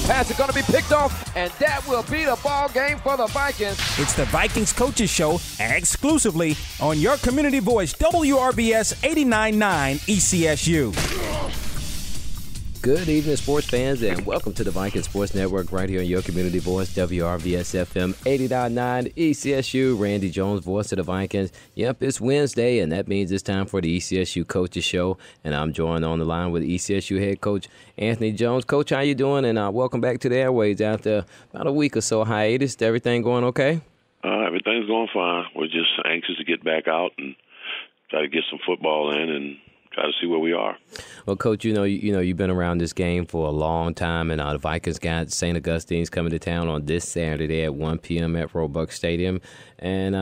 pass is going to be picked off, and that will be the ball game for the Vikings. It's the Vikings Coaches Show exclusively on your community voice, WRVS 89.9 ECSU. Good evening, sports fans, and welcome to the Vikings Sports Network right here on your community voice, WRVS-FM 89.9 ECSU. Randy Jones, voice of the Vikings. Yep, it's Wednesday, and that means it's time for the ECSU Coaches Show, and I'm joined on the line with ECSU head coach Anthony Jones. Coach, how you doing? And welcome back to the airways after about a week or so hiatus. Everything going okay? Everything's going fine. We're just anxious to get back out and try to get some football in and try to see where we are. Well, Coach, you've been around this game for a long time, and the Vikings got St. Augustine's coming to town on this Saturday at 1 p.m. at Roebuck Stadium. And,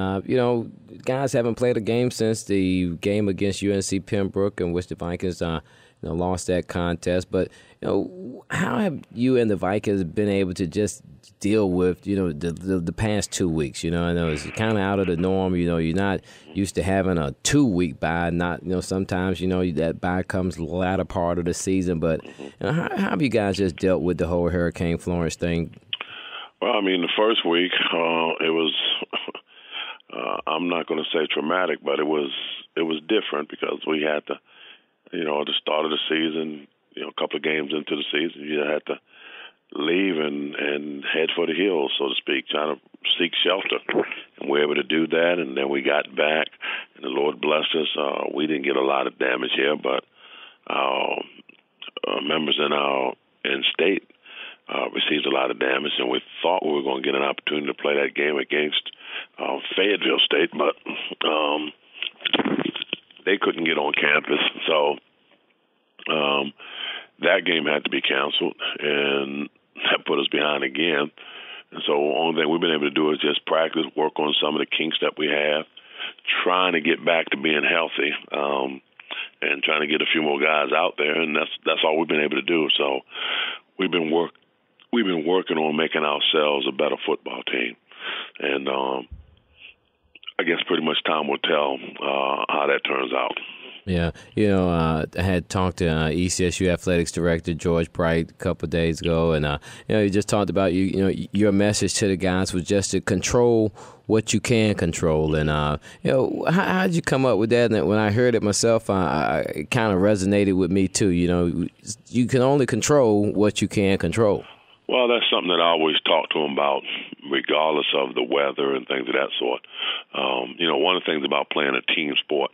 guys haven't played a game since the game against UNC Pembroke, in which the Vikings lost that contest. But, how have you and the Vikings been able to just deal with, the past 2 weeks? I know it's kind of out of the norm. You're not used to having a 2-week bye. Not, sometimes, that bye comes the latter part of the season. But how have you guys just dealt with the whole Hurricane Florence thing? Well, the first week, it was, I'm not going to say traumatic, but it was different because we had to, at the start of the season, a couple of games into the season, you had to leave and head for the hills, so to speak, trying to seek shelter. And we were able to do that, and then we got back, and the Lord blessed us. We didn't get a lot of damage here, but our members in state received a lot of damage, and we thought we were going to get an opportunity to play that game against Fayetteville State, but they couldn't get on campus, so that game had to be canceled, and that put us behind again. And so the only thing we've been able to do is just practice, work on some of the kinks that we have, trying to get back to being healthy, and trying to get a few more guys out there, and that's all we've been able to do. So we've been working on making ourselves a better football team, and I guess pretty much time will tell how that turns out. Yeah, I had talked to ECSU Athletics Director George Bright a couple of days ago, and you just talked about your message to the guys was just to control what you can control, and how did you come up with that? And when I heard it myself, it kind of resonated with me too. You can only control what you can control. Well, that's something that I always talk to them about, regardless of the weather and things of that sort. One of the things about playing a team sport,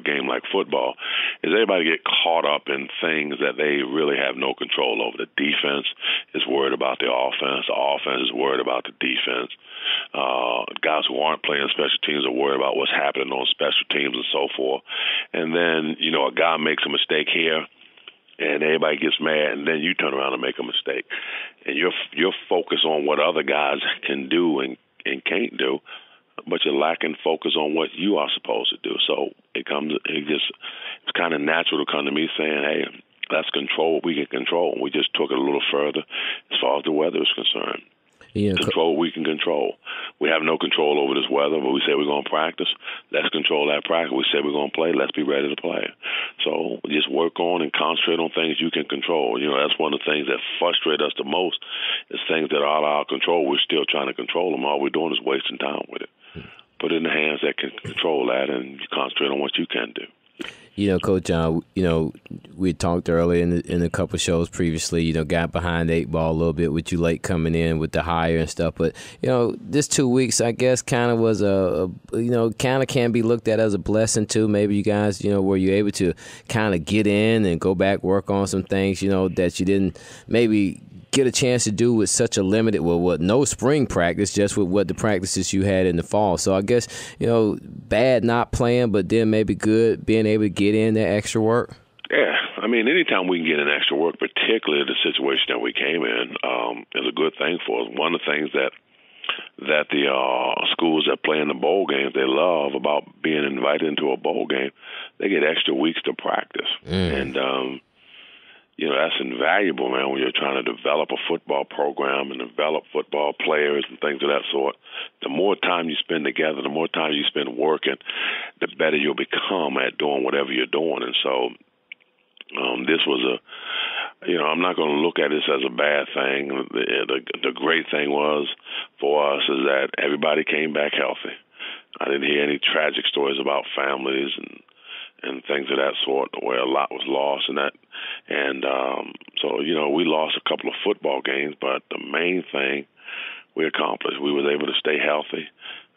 game like football, is everybody get caught up in things that they really have no control over. The defense is worried about the offense is worried about the defense. Guys who aren't playing special teams are worried about what's happening on special teams and so forth. And then, a guy makes a mistake here, and everybody gets mad, and then you turn around and make a mistake. And you're focused on what other guys can do and can't do, but you're lacking focus on what you are supposed to do. So it's kind of natural to come to me saying, hey, let's control what we can control. And we just took it a little further as far as the weather is concerned. Control what we can control. We have no control over this weather, but we say we're going to practice. Let's control that practice. We say we're going to play. Let's be ready to play. So just work on and concentrate on things you can control. That's one of the things that frustrate us the most is things that are out of our control. We're still trying to control them. All we're doing is wasting time with it. Put it in the hands that can control that, and you concentrate on what you can do. Coach, we talked earlier in a couple of shows previously, got behind the 8 ball a little bit with you late coming in with the hire and stuff. But, this 2 weeks, I guess, kind of was kind of can be looked at as a blessing, too. Maybe you guys, were you able to kind of get in and go back, work on some things, that you didn't maybe get a chance to do with such a limited, no spring practice, just with what the practices you had in the fall. So I guess, bad not playing, but then maybe good being able to get in that extra work. Yeah, anytime we can get in extra work, particularly the situation that we came in, is a good thing for us. One of the things that the schools that play in the bowl games, they love about being invited into a bowl game, they get extra weeks to practice. And that's invaluable, man, when you're trying to develop a football program and develop football players and things of that sort. The more time you spend together, the more time you spend working, the better you'll become at doing whatever you're doing. And so this was I'm not going to look at this as a bad thing. The great thing was for us is that everybody came back healthy. I didn't hear any tragic stories about families and things of that sort where a lot was lost and that. And so we lost a couple of football games, but the main thing we accomplished, we was able to stay healthy.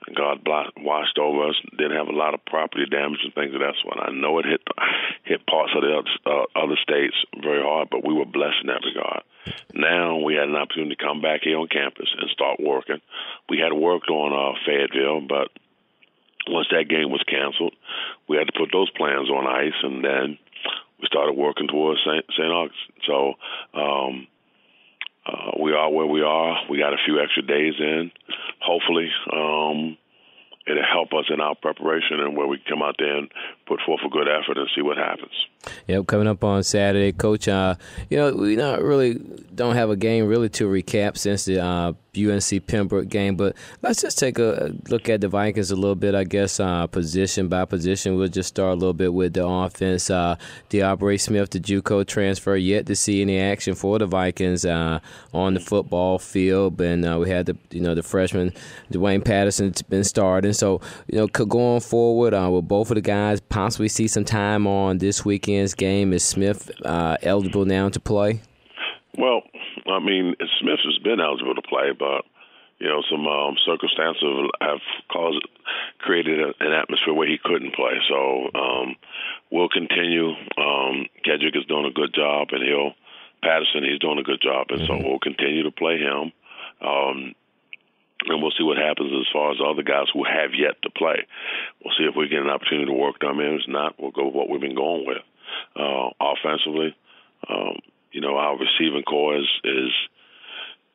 And God watched over us. Didn't have a lot of property damage and things of that sort. I know it hit parts of the other states very hard, but we were blessed in that regard. Now we had an opportunity to come back here on campus and start working. We had worked on Fayetteville, but once that game was canceled, we had to put those plans on ice, and then we started working towards St. Augustine. So we are where we are. We got a few extra days in. Hopefully, it'll help us in our preparation and where we come out there and put forth a good effort and see what happens. Yep, coming up on Saturday, Coach. We not really don't have a game really to recap since the UNC Pembroke game, but let's just take a look at the Vikings a little bit. I guess position by position. We'll just start a little bit with the offense. DeAubrey Smith, the JUCO transfer, yet to see any action for the Vikings on the football field. And we had the freshman Dwayne Patterson's been starting. So going forward, will both of the guys possibly see some time on this weekend's game? Is Smith eligible now to play? Well, I mean, Smith has been eligible to play, but some circumstances have created an atmosphere where he couldn't play. So we'll continue. Kedrick is doing a good job, and Patterson, he's doing a good job, and so we'll continue to play him. And we'll see what happens as far as the other guys who have yet to play. We'll see if we get an opportunity to work them in. If not, we'll go with what we've been going with. Offensively, our receiving core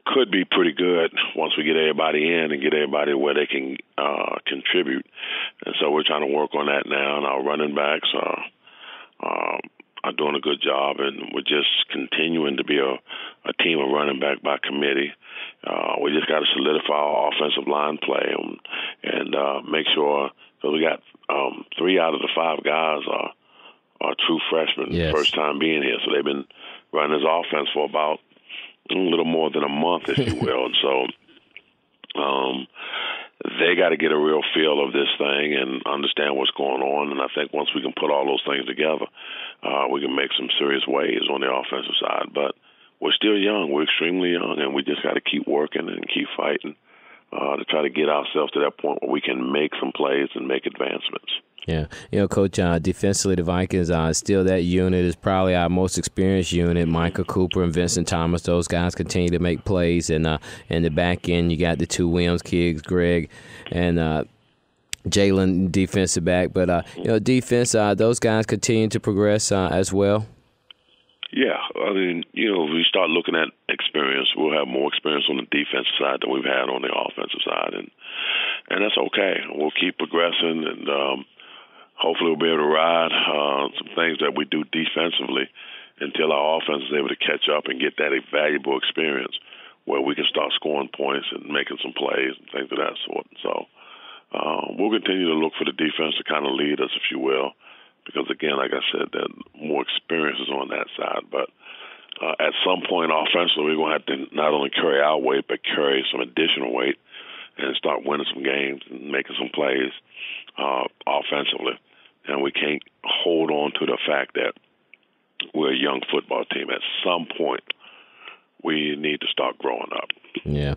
could be pretty good once we get everybody in and get everybody where they can contribute. And so we're trying to work on that now. And our running backs are doing a good job, and we're just continuing to be a team of running back by committee. We just got to solidify our offensive line play and make sure, because we got 3 out of the 5 guys are true freshmen, first time being here. So they've been running this offense for about a little more than a month, if you will. And so they got to get a real feel of this thing and understand what's going on. And I think once we can put all those things together, we can make some serious waves on the offensive side. But we're still young. We're extremely young, and we just got to keep working and keep fighting to try to get ourselves to that point where we can make some plays and make advancements. Yeah. Coach, defensively, the Vikings, still that unit is probably our most experienced unit. Micah Cooper and Vincent Thomas, those guys continue to make plays. And in the back end, you got the 2 Williams kids, Greg and Jalen, defensive back. But, defense, those guys continue to progress as well. Yeah, I mean, if we start looking at experience, we'll have more experience on the defensive side than we've had on the offensive side, and that's okay. We'll keep progressing, and hopefully we'll be able to ride some things that we do defensively until our offense is able to catch up and get that valuable experience where we can start scoring points and making some plays and things of that sort. So we'll continue to look for the defense to kind of lead us, if you will. Because, again, like I said, there are more experiences on that side. But at some point offensively, we're going to have to not only carry our weight, but carry some additional weight and start winning some games and making some plays offensively. And we can't hold on to the fact that we're a young football team. At some point, we need to start growing up. Yeah,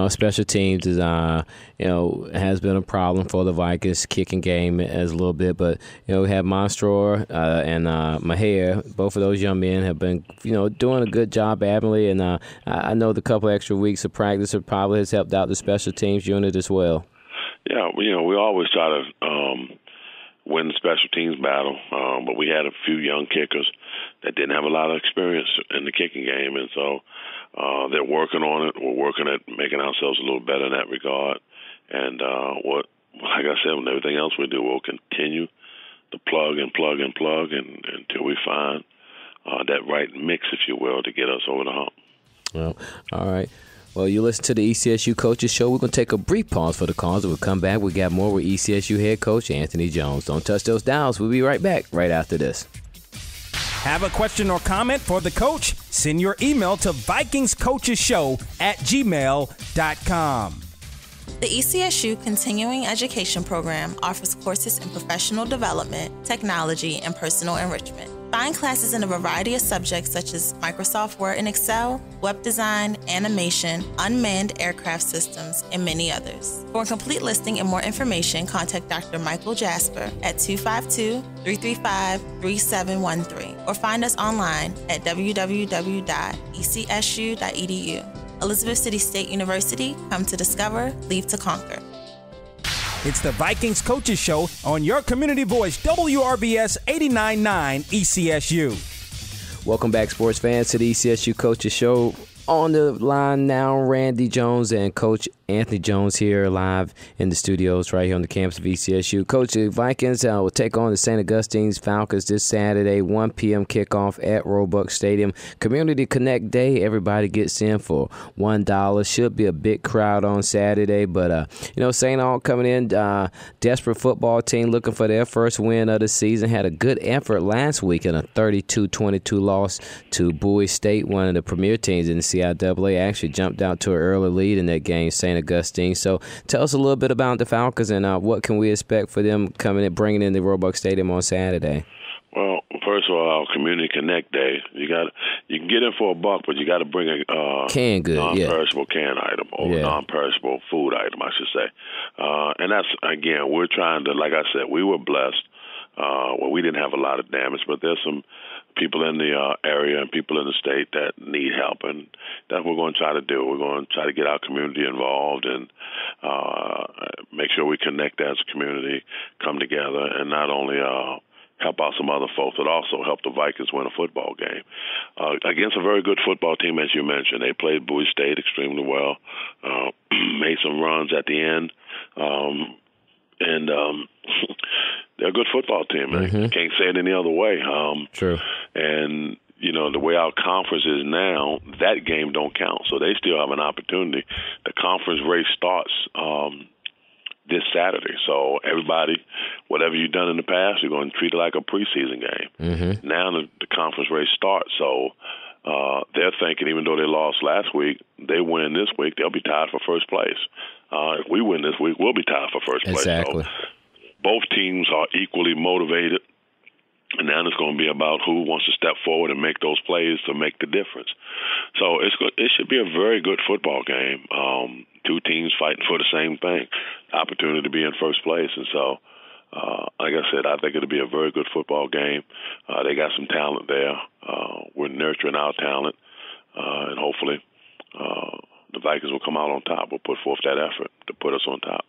special teams is has been a problem for the Vikings kicking game as a little bit, but we have Monstror and Maher. Both of those young men have been doing a good job admirably, and I know the couple extra weeks of practice probably has helped out the special teams unit as well. Yeah, we always try to win the special teams battle, but we had a few young kickers that didn't have a lot of experience in the kicking game, and so they're working on it. We're working at making ourselves a little better in that regard. And like I said, with everything else we do, we'll continue to plug until we find that right mix, if you will, to get us over the hump. Well, all right. Well, you listen to the ECSU Coaches Show. We're going to take a brief pause for the calls. We'll come back. We got more with ECSU head coach Anthony Jones. Don't touch those dials. We'll be right back right after this. Have a question or comment for the coach? Send your email to vikingscoachesshow@gmail.com. The ECSU Continuing Education Program offers courses in professional development, technology, and personal enrichment. Find classes in a variety of subjects such as Microsoft Word and Excel, web design, animation, unmanned aircraft systems, and many others. For a complete listing and more information, contact Dr. Michael Jasper at 252-335-3713 or find us online at www.ecsu.edu. Elizabeth City State University, come to discover, leave to conquer. It's the Vikings Coaches Show on your community voice, WRVS 89.9 ECSU. Welcome back, sports fans, to the ECSU Coaches Show. On the line now, Randy Jones and Coach Anthony Jones here live in the studios right here on the campus of ECSU. Coach, the Vikings will take on the St. Augustine's Falcons this Saturday, 1 p.m. kickoff at Roebuck Stadium. Community Connect Day, everybody gets in for $1. Should be a big crowd on Saturday, but, St. Aug coming in, desperate football team looking for their first win of the season. Had a good effort last week in a 32-22 loss to Bowie State, one of the premier teams in the CIAA. Actually jumped out to an early lead in that game, St. Augustine. So tell us a little bit about the Falcons and what can we expect for them coming in, bringing in the Roebuck Stadium on Saturday. Well, first of all, our Community Connect Day, you can get in for $1, but you got to bring a non-perishable can item or non-perishable food item, I should say. And that's, again, we're trying to, like I said, we were blessed. We didn't have a lot of damage, but there's some people in the area and people in the state that need help, and that's what we're going to try to do. We're going to try to get our community involved and make sure we connect as a community, come together, and not only help out some other folks, but also help the Vikings win a football game against a very good football team, as you mentioned. They played Bowie State extremely well, made some runs at the end, and they're a good football team. Mm-hmm. Can't say it any other way. True. And, the way our conference is now, that game don't count. So they still have an opportunity. The conference race starts this Saturday. So everybody, whatever you've done in the past, you're going to treat it like a preseason game. Mm-hmm. Now the conference race starts. So they're thinking, even though they lost last week, they win this week, they'll be tied for first place. If we win this week, we'll be tied for first place. Exactly. So both teams are equally motivated, and now it's going to be about who wants to step forward and make those plays to make the difference. So it should be a very good football game. Two teams fighting for the same thing, opportunity to be in first place. And so, like I said, I think it'll be a very good football game. They got some talent there. We're nurturing our talent, and hopefully the Vikings will come out on top. We'll put forth that effort to put us on top.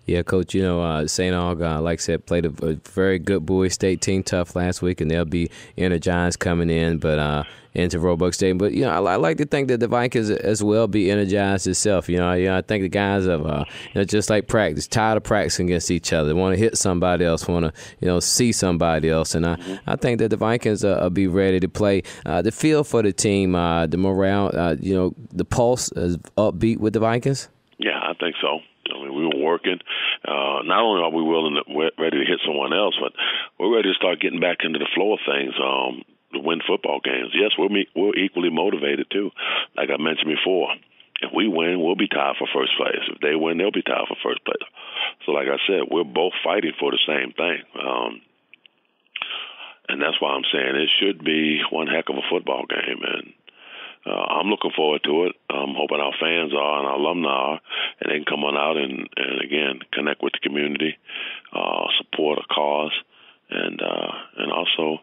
Yeah, Coach, St. Aug, like I said, played a very good Bowie State team, tough last week, and they'll be energized coming in, but into Roebuck Stadium. But, I like to think that the Vikings as well be energized itself. I think the guys have, just like practice, tired of practicing against each other, want to hit somebody else, want to, see somebody else. And I think that the Vikings will be ready to play. The feel for the team, the morale, the pulse is upbeat with the Vikings? Yeah, I think so. We were working. Not only are we ready to hit someone else, but we're ready to start getting back into the flow of things to win football games. Yes, we're equally motivated, too. Like I mentioned before, if we win, we'll be tied for first place. If they win, they'll be tied for first place. So like I said, we're both fighting for the same thing. And that's why I'm saying it should be one heck of a football game. And I'm looking forward to it. I'm hoping our fans are and our alumni are, and they can come on out and again, connect with the community, support a cause, and also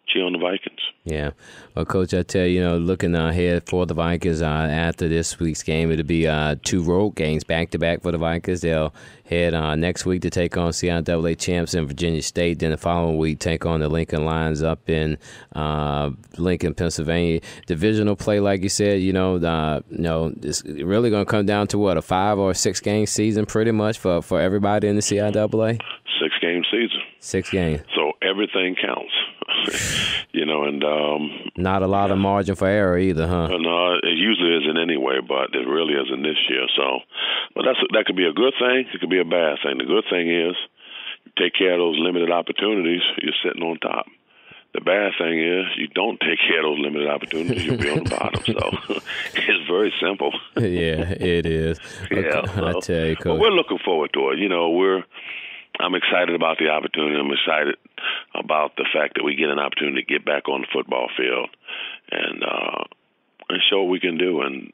cheer on the Vikings. Yeah. Well, Coach, I tell you, looking ahead for the Vikings after this week's game, it'll be 2 road games back-to-back for the Vikings. They'll head next week to take on CIAA champs in Virginia State. Then the following week, take on the Lincoln Lions up in Lincoln, Pennsylvania. Divisional play, like you said, it's really going to come down to what, a 5 or 6 game season pretty much for everybody in the CIAA? 6 game season. 6 games. So everything counts. And not a lot of margin for error either, huh? No, it usually isn't anyway, but it really isn't this year. So, but that could be a good thing. It could be a bad thing. The good thing is, you take care of those limited opportunities, you're sitting on top. The bad thing is you don't take care of those limited opportunities, you'll be on the bottom. So it's very simple. Yeah, it is. Yeah, so, I tell you, Coach. But we're looking forward to it. You know, I'm excited about the opportunity. I'm excited about the fact that we get an opportunity to get back on the football field and show what we can do. And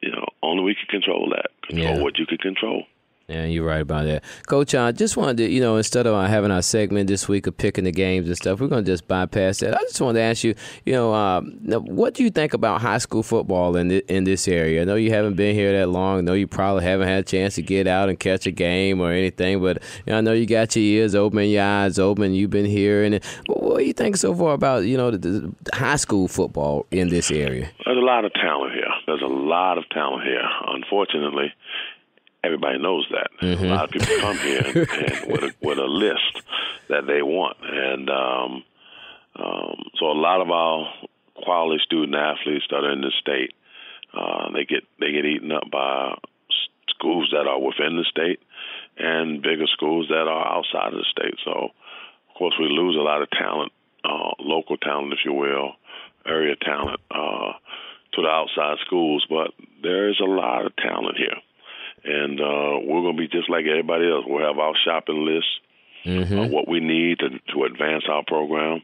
you know, only we can control that. Control what you can control. Yeah, you're right about that. Coach, I just wanted to, you know, instead of having our segment this week of picking the games and stuff, we're going to just bypass that. I just wanted to ask you, you know, what do you think about high school football in this area? I know you haven't been here that long. I know you probably haven't had a chance to get out and catch a game or anything, but you know, I know you got your ears open, your eyes open. You've been here. And what do you think so far about, you know, the high school football in this area? There's a lot of talent here. There's a lot of talent here. Unfortunately, everybody knows that. Mm-hmm. A lot of people come here and with a list that they want, and so a lot of our quality student athletes that are in the state, they get eaten up by schools that are within the state and bigger schools that are outside of the state. So, of course, we lose a lot of talent, local talent, if you will, area talent to the outside schools. But there is a lot of talent here. And we're going to be just like everybody else. We'll have our shopping list of what we need to advance our program.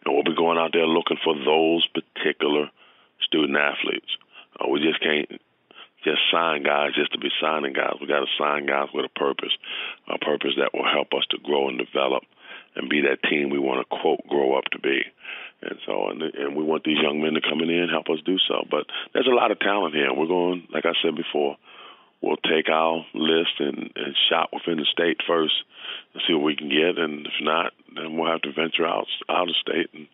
And we'll be going out there looking for those particular student athletes. We just can't just sign guys just to be signing guys. We got to sign guys with a purpose that will help us to grow and develop and be that team we want to, quote, grow up to be. And so, and we want these young men to come in here and help us do so. But there's a lot of talent here. We're going, like I said before, we'll take our list and shop within the state first and see what we can get. And if not, then we'll have to venture out of state and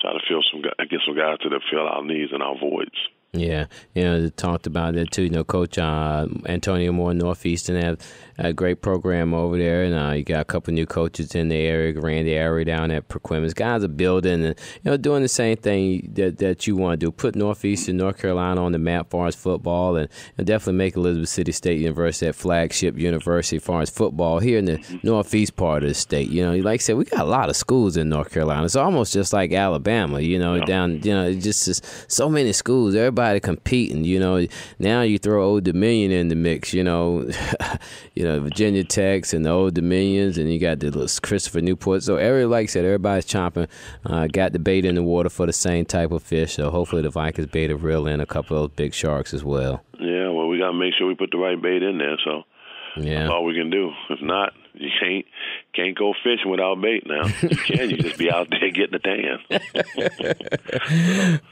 try to get some guys to fill our needs and our voids. Yeah, you know, they talked about that too. You know, Coach Antonio Moore, Northeastern, have a great program over there, and you got a couple new coaches in the area. Randy Airy down at Perquimans. Guys are building and doing the same thing that you want to do. Put Northeastern North Carolina on the map as far as football, and definitely make Elizabeth City State University that flagship university as far as football here in the northeast part of the state. You know, like I said, we got a lot of schools in North Carolina. It's almost just like Alabama. Down. Just so many schools. Everybody competing, now you throw Old Dominion in the mix, Virginia Techs and the Old Dominions, and you got the little Christopher Newport. So like I said, everybody's chomping, got the bait in the water for the same type of fish. So hopefully the Vikings bait will reel in a couple of those big sharks as well. Yeah, well, we got to make sure we put the right bait in there. So that's all we can do. If not, you can't go fishing without bait now. You can. You just be out there getting the tan.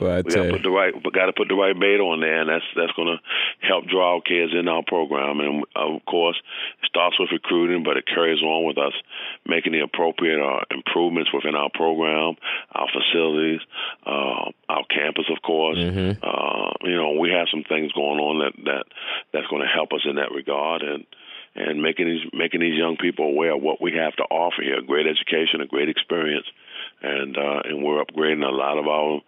Well, we got to put the right bait on there, and that's going to help draw our kids in our program. And of course, it starts with recruiting, but it carries on with us making the appropriate improvements within our program, our facilities, our campus, of course. Mm-hmm. We have some things going on that's going to help us in that regard, and making these young people aware of what we have to offer here: a great education, a great experience, and we're upgrading a lot of our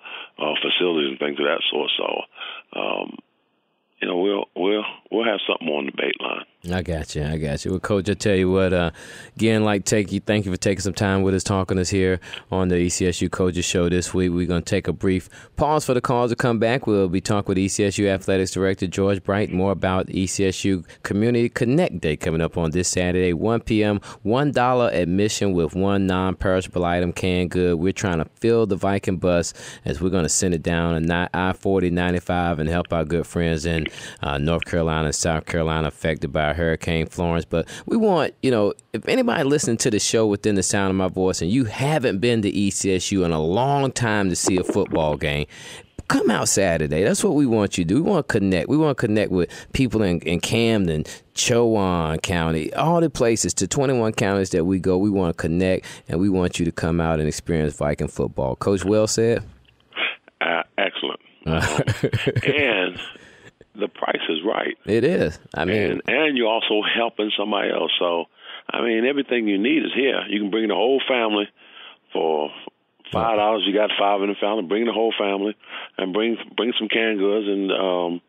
facilities and things of that sort. So, we'll have something on the bait line. I got you. Well, Coach, I tell you what, again, thank you for taking some time with us, talking to us here on the ECSU Coaches Show this week. We're going to take a brief pause for the calls to come back. We'll be talking with ECSU Athletics Director George Bright more about ECSU Community Connect Day coming up on this Saturday, 1 p.m., $1 admission with one non-perishable item, canned good. We're trying to fill the Viking bus as we're going to send it down I-40, 95 and help our good friends in North Carolina and South Carolina affected by Hurricane Florence. But we want, if anybody listening to the show within the sound of my voice and you haven't been to ECSU in a long time to see a football game, come out Saturday. That's what we want you to do. We want to connect. We want to connect with people in Camden, Chowan County, all the places, to 21 counties that we go. We want to connect, and we want you to come out and experience Viking football. Coach, well said? Excellent. And the price is right. It is. And you're also helping somebody else. So, everything you need is here. You can bring the whole family for $5. You got 5 in the family. Bring the whole family and bring some canned goods and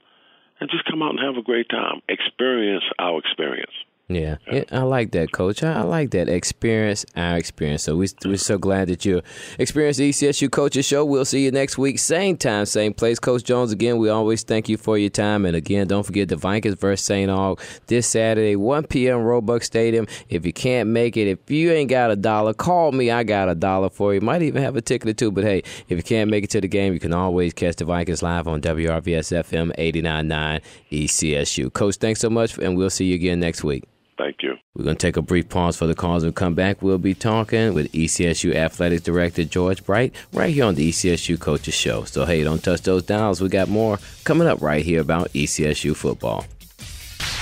just come out and have a great time. Experience our experience. Yeah, I like that, Coach. I like that. Experience our experience. So we're so glad that you experienced the ECSU Coaches Show. We'll see you next week, same time, same place. Coach Jones, again, we always thank you for your time. And again, don't forget the Vikings versus St. Aug this Saturday, 1 p.m. Roebuck Stadium. If you can't make it, if you ain't got $1, call me. I got $1 for you. Might even have a ticket or two. But hey, if you can't make it to the game, you can always catch the Vikings live on WRVS-FM 89.9 ECSU. Coach, thanks so much, and we'll see you again next week. Thank you. We're going to take a brief pause for the calls and come back. We'll be talking with ECSU Athletics Director George Bright right here on the ECSU Coaches Show. So, hey, don't touch those dials. We got more coming up right here about ECSU football.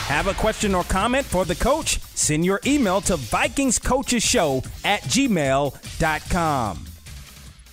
Have a question or comment for the coach? Send your email to vikingscoachesshow@gmail.com.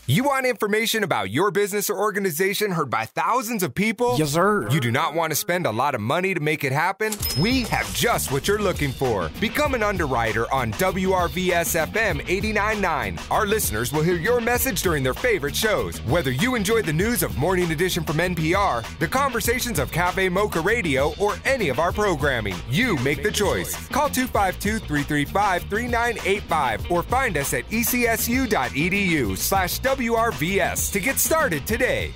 You want information about your business or organization heard by thousands of people? Yes, sir. You do not want to spend a lot of money to make it happen? We have just what you're looking for. Become an underwriter on WRVS-FM 89.9. Our listeners will hear your message during their favorite shows. Whether you enjoy the news of Morning Edition from NPR, the conversations of Cafe Mocha Radio, or any of our programming, you make the choice. Call 252-335-3985 or find us at ecsu.edu/WRVS to get started today.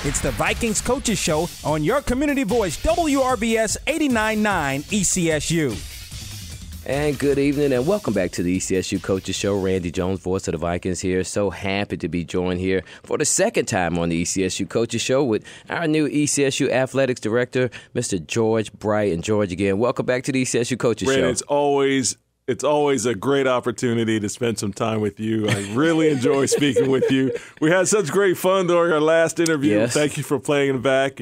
It's the Vikings Coaches Show on your community voice, WRVS 89.9 ECSU. And good evening and welcome back to the ECSU Coaches Show. Randy Jones, voice of the Vikings here. So happy to be joined here for the second time on the ECSU Coaches Show with our new ECSU Athletics Director, Mr. George Bright. And George, again, welcome back to the ECSU Coaches Show. It's always a great opportunity to spend some time with you. I really enjoy speaking with you. We had such great fun during our last interview. Yes. Thank you for playing it back.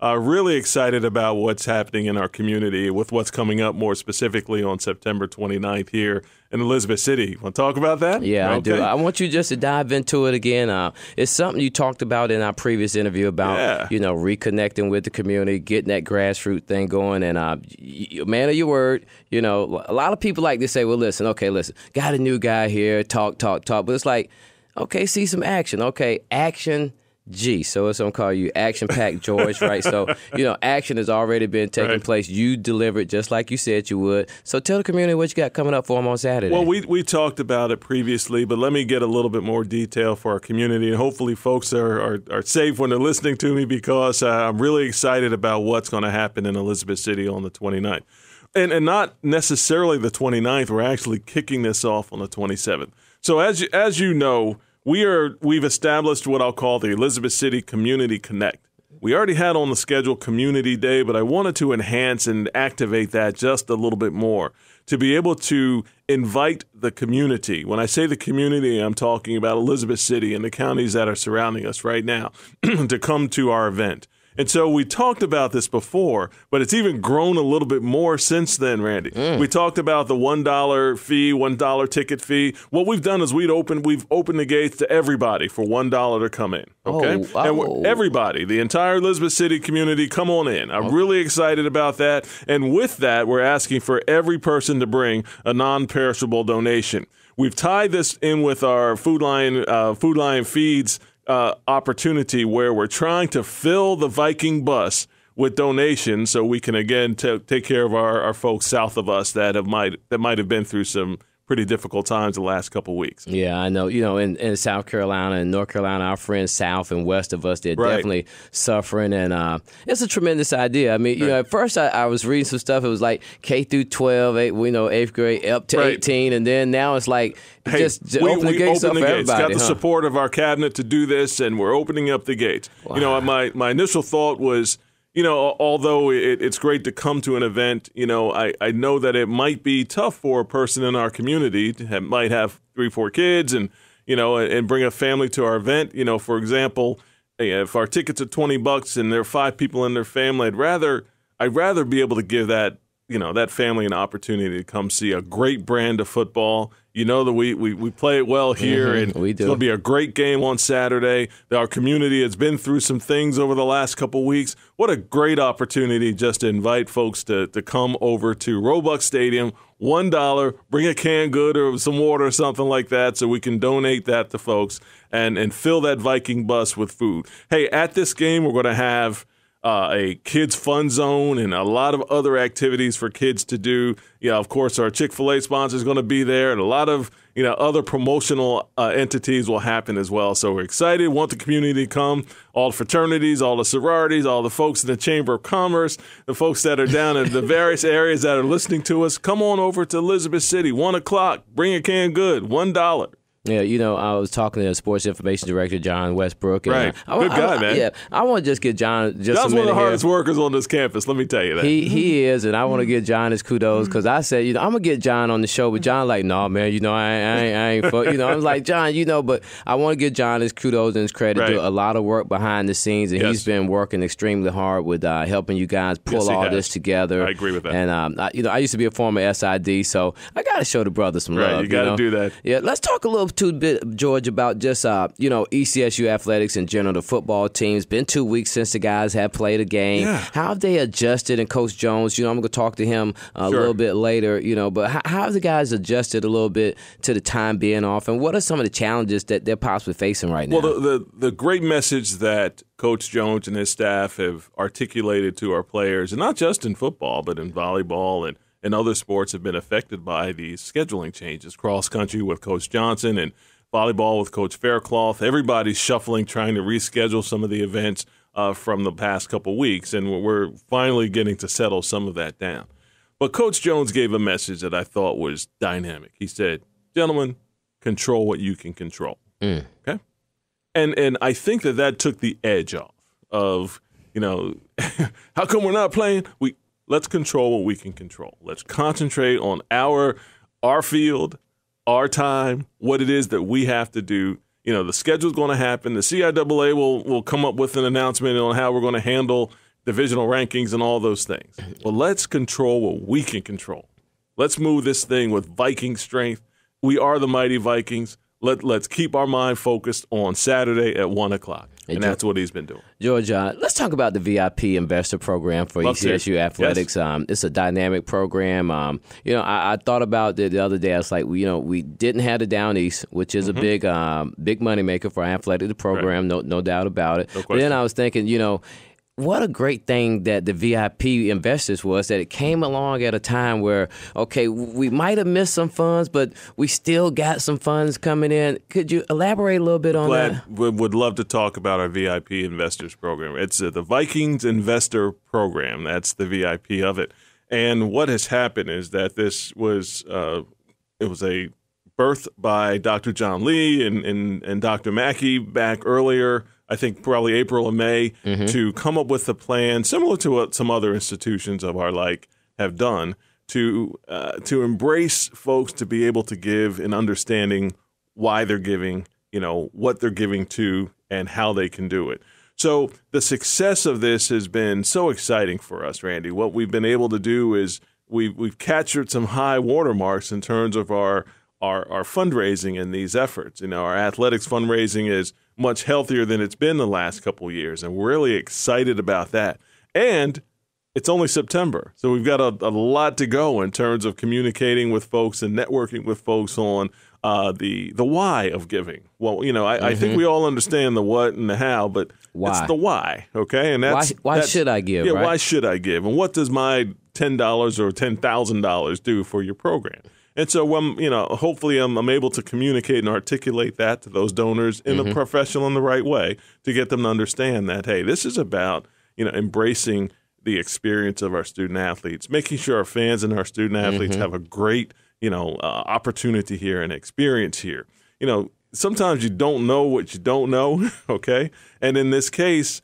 Really excited about what's happening in our community with what's coming up more specifically on September 29th here in Elizabeth City. Want to talk about that? Yeah, okay. I do. I want you just to dive into it again. It's something you talked about in our previous interview about, reconnecting with the community, getting that grassroots thing going. And man of your word, a lot of people like to say, well, listen, got a new guy here, talk. But it's like, okay, see some action. Okay, action. So it's going to call you Action-Packed George, right? So, action has already been taking place. You delivered just like you said you would. So tell the community what you got coming up for them on Saturday. Well, we talked about it previously, but let me get a little bit more detail for our community. And hopefully folks are safe when they're listening to me because I'm really excited about what's going to happen in Elizabeth City on the 29th. And not necessarily the 29th. We're actually kicking this off on the 27th. So as you know, we've established what I'll call the Elizabeth City Community Connect. We already had on the schedule Community Day, but I wanted to enhance and activate that just a little bit more to be able to invite the community. When I say the community, I'm talking about Elizabeth City and the counties that are surrounding us right now to come to our event. And so we talked about this before, but it's even grown a little bit more since then, Randy. We talked about the $1 fee, $1 ticket fee. What we've done is we've opened the gates to everybody for $1 to come in. Okay? And everybody, the entire Elizabeth City community, come on in. I'm really excited about that. And with that, we're asking for every person to bring a non-perishable donation. We've tied this in with our Food Line Feeds opportunity where we're trying to fill the Viking bus with donations so we can, again, take care of our folks south of us that might have been through some pretty difficult times the last couple of weeks. Yeah, I know. In South Carolina and North Carolina, our friends south and west of us, they're definitely suffering. And it's a tremendous idea. I mean, at first I was reading some stuff. It was like K through 12, 8th grade, up to 18. And then now it's like just open the gates up for everybody. Got the support of our cabinet to do this, and we're opening up the gates. Wow. My initial thought was, although it's great to come to an event, I know that it might be tough for a person in our community might have 3-4 kids and bring a family to our event. For example, if our tickets are $20 and there are 5 people in their family, I'd rather be able to give that family an opportunity to come see a great brand of football. That we play it well here, and it's going to be a great game on Saturday. Our community has been through some things over the last couple of weeks. What a great opportunity just to invite folks to come over to Roebuck Stadium, $1, bring a canned good or some water or something like that so we can donate that to folks and fill that Viking bus with food. Hey, at this game, we're going to have a kids fun zone and a lot of other activities for kids to do. Of course, our Chick-fil-A sponsor is going to be there, and a lot of other promotional entities will happen as well. So we're excited, want the community to come, all the fraternities, all the sororities, all the folks in the Chamber of Commerce, the folks that are down in the various areas that are listening to us. Come on over to Elizabeth City, 1 o'clock, bring a canned good, $1. Yeah, I was talking to the sports information director, John Westbrook. And right. Good guy, man. Yeah, I want to just get John John's one of the hardest workers on this campus, let me tell you that. He is, and I want to give John his kudos because I said, I'm going to get John on the show, but John like, no, man, I ain't fuck. I was like, John, but I want to give John his kudos and his credit. Right. Do a lot of work behind the scenes, and he's been working extremely hard with helping you guys pull all this together. I agree with that. And, I used to be a former SID, so I got to show the brothers some love. You got to do that. Yeah, let's talk a little bit, George, about just ECSU athletics in general. The football team's been 2 weeks since the guys have played a game. Yeah. How have they adjusted? And Coach Jones, I'm going to talk to him a little bit later. But how have the guys adjusted a little bit to the time being off? And what are some of the challenges that they're possibly facing right now? Well, the great message that Coach Jones and his staff have articulated to our players, and not just in football, but in volleyball and other sports, have been affected by these scheduling changes. Cross country with Coach Johnson and volleyball with Coach Faircloth. Everybody's shuffling, trying to reschedule some of the events from the past couple weeks, and we're finally getting to settle some of that down. But Coach Jones gave a message that I thought was dynamic. He said, gentlemen, control what you can control. Okay? And I think that took the edge off of, how come we're not playing? Let's control what we can control. Let's concentrate on our field, our time, what it is that we have to do. The schedule's going to happen. The CIAA will come up with an announcement on how we're going to handle divisional rankings and all those things. Well, let's control what we can control. Let's move this thing with Viking strength. We are the Mighty Vikings. Let's keep our mind focused on Saturday at 1 o'clock. And that's what he's been doing. George, let's talk about the VIP investor program for ECSU Athletics. Yes. It's a dynamic program. I thought about it the other day. I was like, we didn't have the Down East, which is a big moneymaker for our athletic program, right. No doubt about it. No but then I was thinking, what a great thing that the VIP investors was, that it came along at a time where, okay, we might have missed some funds, but we still got some funds coming in. Could you elaborate a little bit on that? Would love to talk about our VIP investors program. It's the Vikings Investor Program. That's the VIP of it. And what has happened is that this was it was a birth by Dr. John Lee and Dr. Mackey back earlier, I think probably April or May, to come up with a plan similar to what some other institutions of our like have done to embrace folks to be able to give an understanding why they're giving, what they're giving to, and how they can do it. So the success of this has been so exciting for us, Randy. What we've been able to do is we've captured some high watermarks in terms of our fundraising in these efforts. Our athletics fundraising is much healthier than it's been the last couple of years, and we're really excited about that. And it's only September, so we've got a lot to go in terms of communicating with folks and networking with folks on the why of giving. Well, I think we all understand the what and the how, but it's the why, okay? And that's why should I give? Yeah, right? Why should I give? And what does my $10 or $10,000 do for your program? And so, hopefully I'm able to communicate and articulate that to those donors in the professional and the right way to get them to understand that, hey, this is about, embracing the experience of our student athletes, making sure our fans and our student athletes have a great, opportunity here and experience here. Sometimes you don't know what you don't know, okay? And in this case,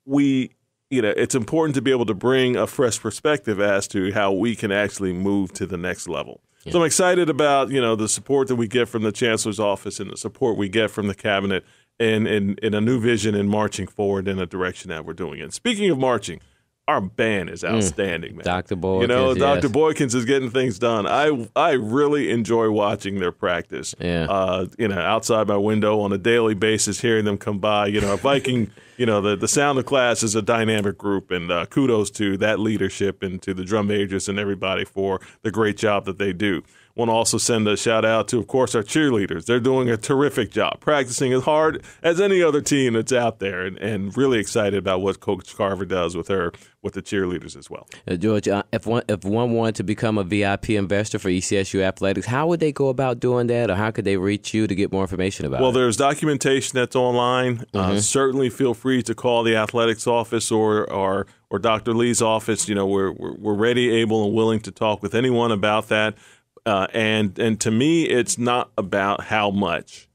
it's important to be able to bring a fresh perspective as to how we can actually move to the next level. So I'm excited about, the support that we get from the Chancellor's office and the support we get from the cabinet and a new vision and marching forward in a direction that we're doing. And speaking of marching, our band is outstanding, man. Dr. Boykins, Dr. Boykins is getting things done. I really enjoy watching their practice. Yeah. Outside my window on a daily basis, hearing them come by. Our Viking the sound of class is a dynamic group, and kudos to that leadership and to the drum majors and everybody for the great job that they do. Want to also send a shout out to, of course, our cheerleaders. They're doing a terrific job, practicing as hard as any other team that's out there, and really excited about what Coach Carver does with the cheerleaders as well. George, if one wanted to become a VIP investor for ECSU Athletics, how would they go about doing that, or how could they reach you to get more information about it? Well, there's documentation that's online. Certainly feel free to call the athletics office or Dr. Lee's office. We're ready, able, and willing to talk with anyone about that. And to me, it's not about how much.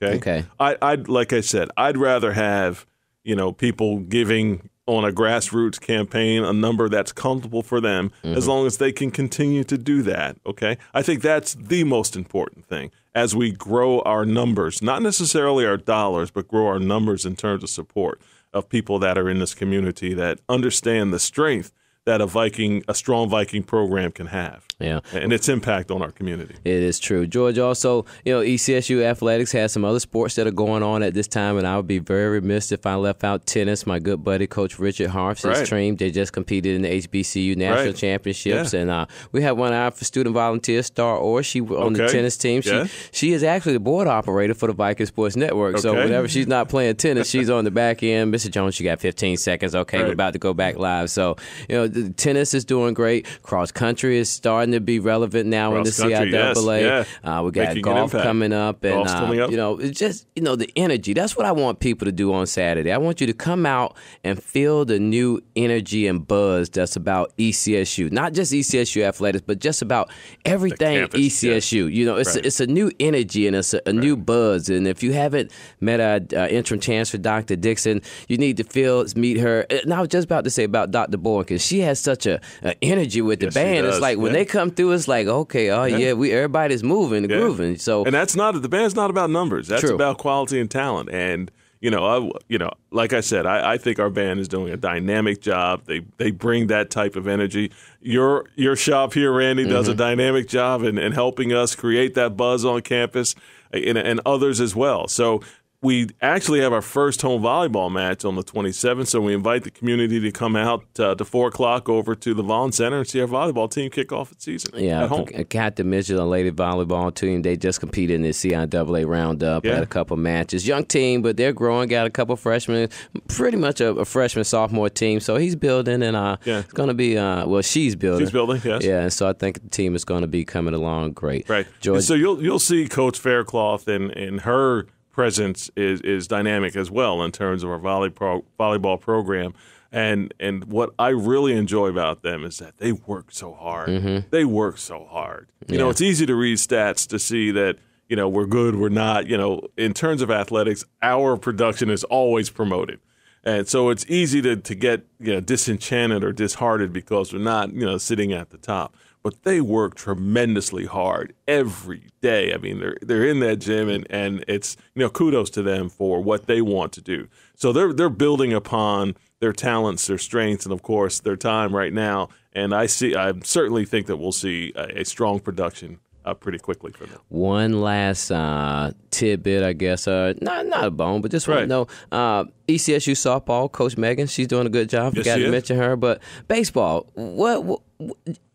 Okay. Like I said, I'd rather have people giving on a grassroots campaign a number that's comfortable for them, as long as they can continue to do that. Okay. I think that's the most important thing as we grow our numbers, not necessarily our dollars, but grow our numbers in terms of support of people that are in this community that understand the strength that a strong Viking program can have. Yeah. And its impact on our community. It is true. George, also, ECSU Athletics has some other sports that are going on at this time, and I would be very remiss if I left out tennis. My good buddy, Coach Richard Harf's team, they just competed in the HBCU National Championships, and we have one of our student volunteers, Star Orr. She on the tennis team. She is actually the board operator for the Viking Sports Network, so whenever she's not playing tennis, she's on the back end. Mr. Jones, you got 15 seconds. Okay, we're about to go back live. So, the tennis is doing great. Cross country is starting to be relevant now in the CIAA. We got golf coming up, and it's just the energy. That's what I want people to do on Saturday. I want you to come out and feel the new energy and buzz that's about ECSU, not just ECSU athletics, but just about everything ECSU. It's a new energy and it's a new buzz. And if you haven't met our interim chancellor, Dr. Dixon, you need to meet her. And I was just about to say about Dr. Bowen, because she has such a energy with the band. It's like when they come through, it's like, okay, everybody's moving, grooving. So, and the band's not about numbers. That's about quality and talent. And like I said, I think our band is doing a dynamic job. They bring that type of energy. Your shop here, Randy, does a dynamic job in helping us create that buzz on campus, and others as well. So we actually have our first home volleyball match on the 27th, so we invite the community to come out to 4 o'clock over to the Vaughn Center and see our volleyball team kick off its season at home. Captain Mitchell and Lady Volleyball team, they just competed in the CIAA Roundup, had a couple matches. Young team, but they're growing, got a couple freshmen, pretty much a freshman-sophomore team, so he's building, and it's going to be, she's building. She's building, yes. Yeah, and so I think the team is going to be coming along great. Right. George, so you'll see Coach Faircloth and her presence is dynamic as well in terms of our volleyball program. And what I really enjoy about them is that they work so hard. They work so hard. It's easy to read stats to see that, we're good, we're not. In terms of athletics, our production is always promoted. And so it's easy to get disenchanted or disheartened because we're not sitting at the top. But they work tremendously hard every day. I mean, they're in that gym, and it's kudos to them for what they want to do. So they're building upon their talents, their strengths, and of course their time right now. And I certainly think that we'll see a strong production pretty quickly for them. One last tidbit, I guess, not a bone, but just want to know, ECSU softball, Coach Megan, she's doing a good job. Forgot to mention her, but baseball, what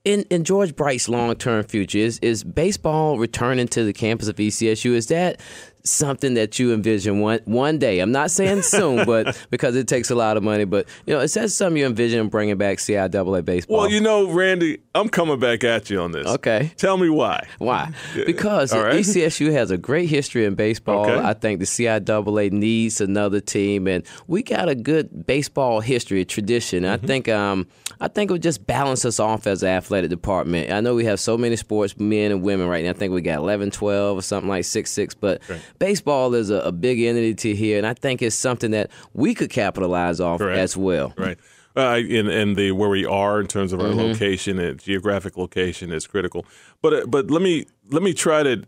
in George Bright's long-term future, is baseball returning to the campus of ECSU? Is that something that you envision one day? I'm not saying soon, but because it takes a lot of money. But is that something you envision bringing back CIAA baseball? Well, Randy, I'm coming back at you on this. Okay, tell me why. Why? Because ECSU has a great history in baseball. Okay. I think the CIAA needs another team, and we got a good baseball history, tradition. I think it would just balance us off as an athletic department. I know we have so many sports, men and women right now. I think we got 11, 12, or something like 6, but baseball is a big entity here, and I think it's something that we could capitalize off as well. Right. In the where we are in terms of our location and geographic location is critical. But let me try to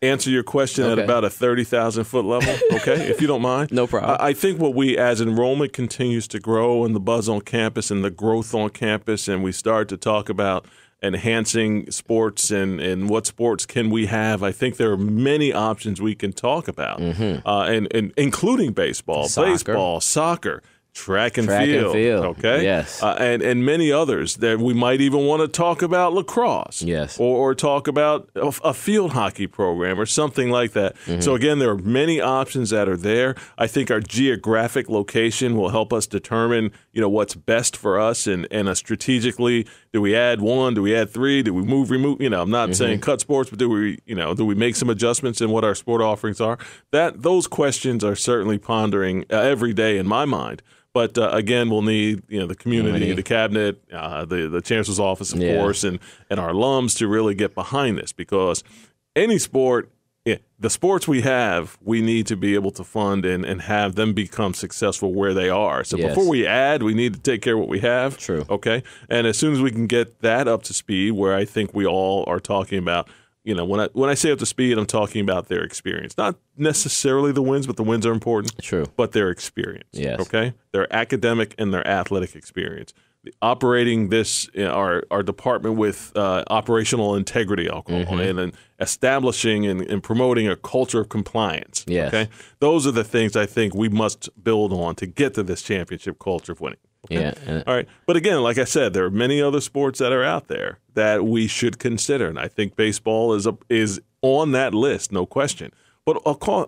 answer your question at about a 30,000-foot level, okay, if you don't mind. No problem. I think as enrollment continues to grow and the buzz on campus and the growth on campus, and we start to talk about enhancing sports and what sports can we have. I think there are many options we can talk about, and including baseball, soccer, track and field. Okay. Yes. And many others that we might even want to talk about lacrosse. Yes. Or talk about a field hockey program or something like that. So again, there are many options that are there. I think our geographic location will help us determine, what's best for us and strategically, do we add one? Do we add three? Do we remove? I'm not saying cut sports, but do we make some adjustments in what our sport offerings are? Those questions are certainly pondering every day in my mind. But again, we'll need the community, the cabinet, the chancellor's office, of course, and our alums to really get behind this, because any sport, the sports we have, we need to be able to fund and have them become successful where they are. So before we add, we need to take care of what we have. True. Okay. And as soon as we can get that up to speed, where I think we all are talking about. When I say up to speed, I'm talking about their experience. Not necessarily the wins, but the wins are important. True. But their experience. Yes. Okay? Their academic and their athletic experience. Operating our department with operational integrity, I'll call it, and establishing and promoting a culture of compliance. Yes. Okay? Those are the things I think we must build on to get to this championship culture of winning. Okay? Yeah. All right. But again, like I said, there are many other sports that are out there that we should consider, and I think baseball is on that list, no question. But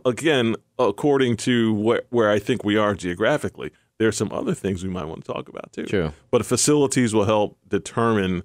again, according to where I think we are geographically, there are some other things we might want to talk about too. True. But facilities will help determine.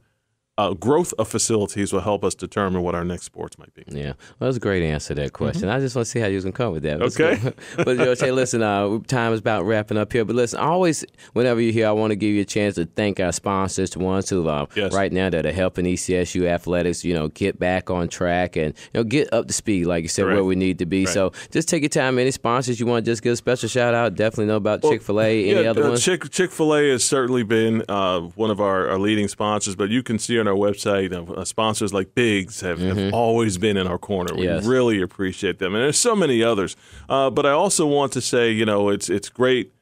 Growth of facilities will help us determine what our next sports might be. Yeah. Well, that was a great answer to that question. I just want to see how you was going to come with that. Okay. But, George, hey, listen, time is about wrapping up here. But listen, always, whenever you're here, I want to give you a chance to thank our sponsors, the ones who right now that are helping ECSU athletics, get back on track and, get up to speed, like you said, where we need to be. Right. So just take your time. Any sponsors you want to just give a special shout out? Definitely know about Chick-fil-A. Any other ones? Chick-fil-A has certainly been one of our leading sponsors, but you can see on our website, sponsors like Biggs have always been in our corner. We really appreciate them. And there's so many others. But I also want to say, it's great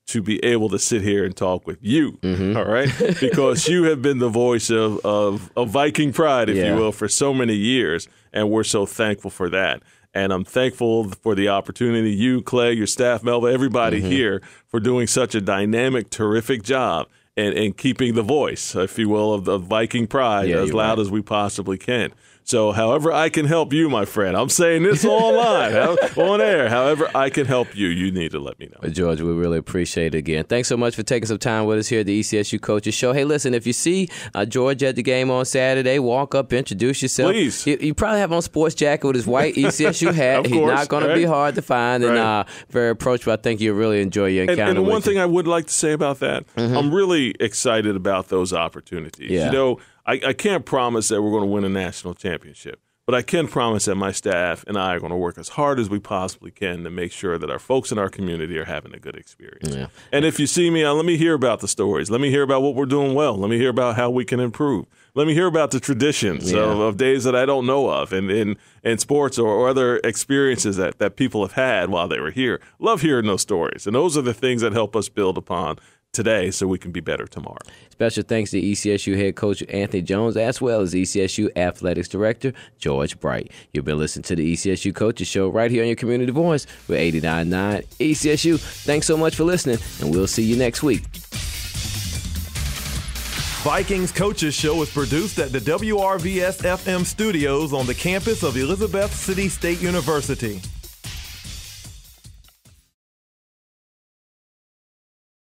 to be able to sit here and talk with you, all right? Because you have been the voice of Viking pride, if you will, for so many years, and we're so thankful for that. And I'm thankful for the opportunity, you, Clay, your staff, Melva, everybody here, for doing such a dynamic, terrific job. And keeping the voice, if you will, of the Viking pride as loud as we possibly can. So however I can help you, my friend, I'm saying this online, on air, however I can help you, you need to let me know. George, we really appreciate it again. Thanks so much for taking some time with us here at the ECSU Coaches Show. Hey, listen, if you see George at the game on Saturday, walk up, introduce yourself. Please. You probably have on a sports jacket with his white ECSU hat. He's not going to be hard to find and very approachable. I think you'll really enjoy your encounter and with one thing I would like to say about that, I'm really excited about those opportunities. Yeah. I can't promise that we're going to win a national championship, but I can promise that my staff and I are going to work as hard as we possibly can to make sure that our folks in our community are having a good experience. Yeah. And if you see me, let me hear about the stories. Let me hear about what we're doing well. Let me hear about how we can improve. Let me hear about the traditions of days that I don't know of in sports or other experiences that people have had while they were here. Love hearing those stories. And those are the things that help us build upon today so we can be better tomorrow. Special thanks to ECSU head coach Anthony Jones, as well as ECSU athletics director George Bright. You've been listening to the ECSU Coaches Show right here on your community voice with 89.9 ECSU. Thanks so much for listening, and we'll see you next week. Vikings Coaches Show is produced at the WRVS-FM studios on the campus of Elizabeth City State University.